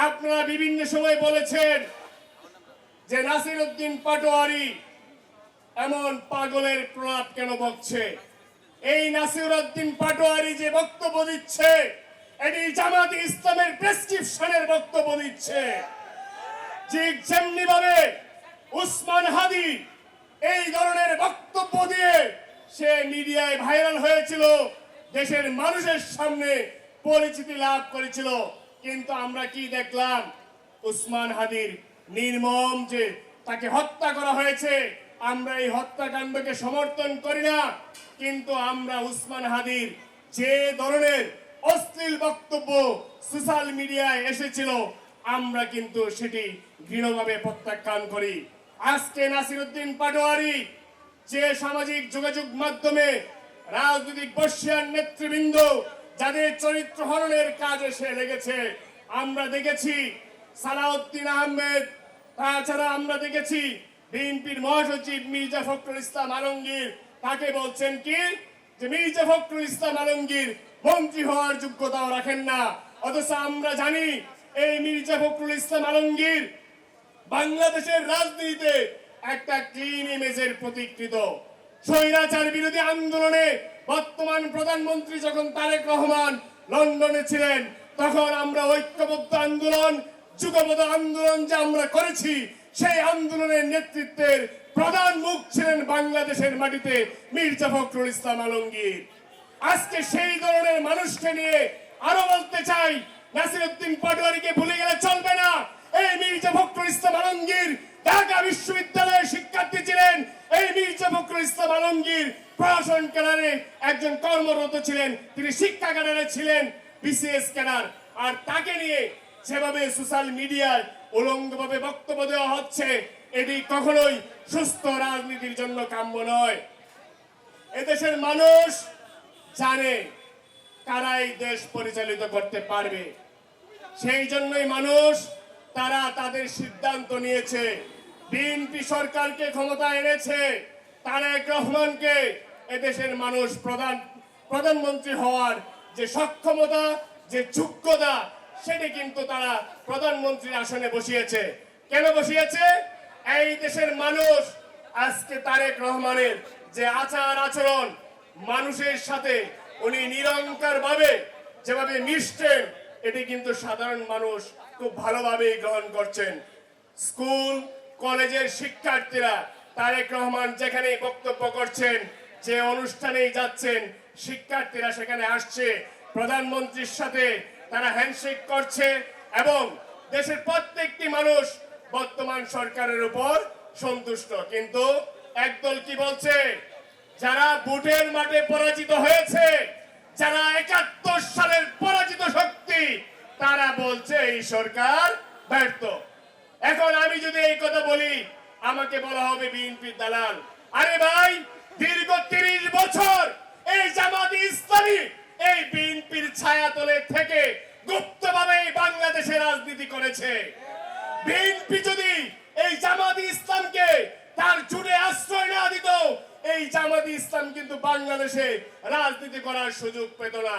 আপনারা বিভিন্ন সময় বলেছেন যে নাসির উদ্দিন পাটোয়ারি এমন পাগলের প্রলাপ কেন বকছে। এই নাসির উদ্দিন পাটোয়ারি যে বক্তব্য দিচ্ছে এটি জামাতে ইসলামের প্রেসক্রিপশনের বক্তব্য দিচ্ছে। ঠিক যেমনি ভাবে উসমান হাদি এই ধরনের বক্তব্য দিয়ে সে মিডিয়ায় ভাইরাল হয়েছিল, দেশের মানুষের সামনে পরিচিতি লাভ করেছিল, কিন্তু আমরা কি দেখলাম? উসমান হাদির নির্মম যে তাকে হত্যা করা হয়েছে, আমরা এই হত্যাকাণ্ডকে সমর্থন করি না, কিন্তু আমরা উসমান হাদির যে ধরনের অশ্লীল বক্তব্য সোশ্যাল মিডিয়ায় এসেছিল আমরা কিন্তু সেটি দৃঢ়ভাবে প্রত্যাখ্যান করি। আজকে নাসির উদ্দিন পাটোয়ারি যে সামাজিক যোগাযোগ মাধ্যমে রাজনৈতিক বর্ষিয়ান নেতৃবৃন্দ যাদের চরিত্র হননের কাজে সে লেগেছে, আমরা দেখেছি সালাউদ্দিন আহমেদ, তাছাড়া আমরা দেখেছি বিএনপির মহাসচিব মির্জা ফখরুল ইসলাম আলমগীর, তাকে বলছেন কি যে মির্জা ফখরুল ইসলাম আলমগীর মন্ত্রী হওয়ার যোগ্যতাও রাখেন না। অথচ আমরা জানি এই মির্জা ফখরুল ইসলাম আলমগীর বাংলাদেশের রাজনীতিতে একটা ক্লিন ইমেজের প্রতীকৃত। স্বৈরাচার বিরোধী আন্দোলনে বর্তমান প্রধানমন্ত্রী যখন তারেক রহমান লন্ডনে ছিলেন, তখন আমরা ঐক্যবদ্ধ আন্দোলন, যুগপৎ আন্দোলন যে আমরা করেছি, সেই আন্দোলনের নেতৃত্বের প্রধান মুখ ছিলেন বাংলাদেশের মাটিতে মির্জা ফখরুল ইসলাম আলমগীর। আজকে সেই ধরনের মানুষকে নিয়ে আরো বলতে চাই, নাসির উদ্দিন পাটোয়ারিকে ভুলে গেলে চলবে না। এই মির্জা ফখরুল ইসলাম আলমগীর ঢাকা বিশ্ববিদ্যালয়ের শিক্ষার্থী ছিলেন। এই মির্জা ফখরুল ইসলাম আলমগীর প্রশাসন ক্যাডারে একজন কর্মরত ছিলেন, তিনি শিক্ষা ক্যাডারে ছিলেন, বিসিএস ক্যাডার। আর তাকে নিয়ে যেভাবে সোশ্যাল মিডিয়ায় উলঙ্গভাবে বক্তব্য দেওয়া হচ্ছে, এটি কখনোই সুস্থ রাজনীতির জন্য কাম্য নয়। এদেশের মানুষ জানে কারা এই দেশ পরিচালিত করতে পারবে, সেই জন্যই মানুষ তারা তাদের সিদ্ধান্ত নিয়েছে। বিএনপি সরকারকে ক্ষমতা এনেছে, তারেক রহমানকে এদেশের মানুষ প্রধানমন্ত্রী হওয়ার যে সক্ষমতা, যে যোগ্যতা, সেটি কিন্তু তারা প্রধানমন্ত্রীর আসনে বসিয়েছে। কেন বসিয়েছে? এই দেশের মানুষ আজকে তারেক রহমানের যে আচার আচরণ, মানুষের সাথে উনি নিরঙ্কার ভাবে যেভাবে মিশছেন, এটি কিন্তু সাধারণ মানুষ খুব ভালোভাবে গ্রহণ করছেন। স্কুল কলেজের শিক্ষার্থীরা তারেক রহমান যেখানে বক্তব্য করছেন, যে অনুষ্ঠানেই যাচ্ছেন, শিক্ষার্থীরা সেখানে আসছে, প্রধানমন্ত্রীর সাথে তারা হ্যান্ডশেক করছে, এবং দেশের প্রত্যেকটি মানুষ বর্তমান সরকারের উপর সন্তুষ্ট। কিন্তু একদল কি বলছে? যারা ভোটের মাঠে পরাজিত হয়েছে, যারা ৭১ সালের পরাজিত শক্তি, তারা বলছে এই সরকার ব্যর্থ। এখন আমি যদি এই কথা বলি, আমাকে বলা হবে বিএনপির দালাল। আরে ভাই, দীর্ঘ ৩০ বছর এই জামাতে ইসলামী এই বিএনপির ছায়াতলে থেকে গুপ্তভাবে বাংলাদেশে রাজনীতি করেছে। বিএনপি যদি এই জামাতে ইসলামকে তার জুড়ে আশ্রয় না দিত, এই জামাতে ইসলাম কিন্তু বাংলাদেশে রাজনীতি করার সুযোগ পেত না।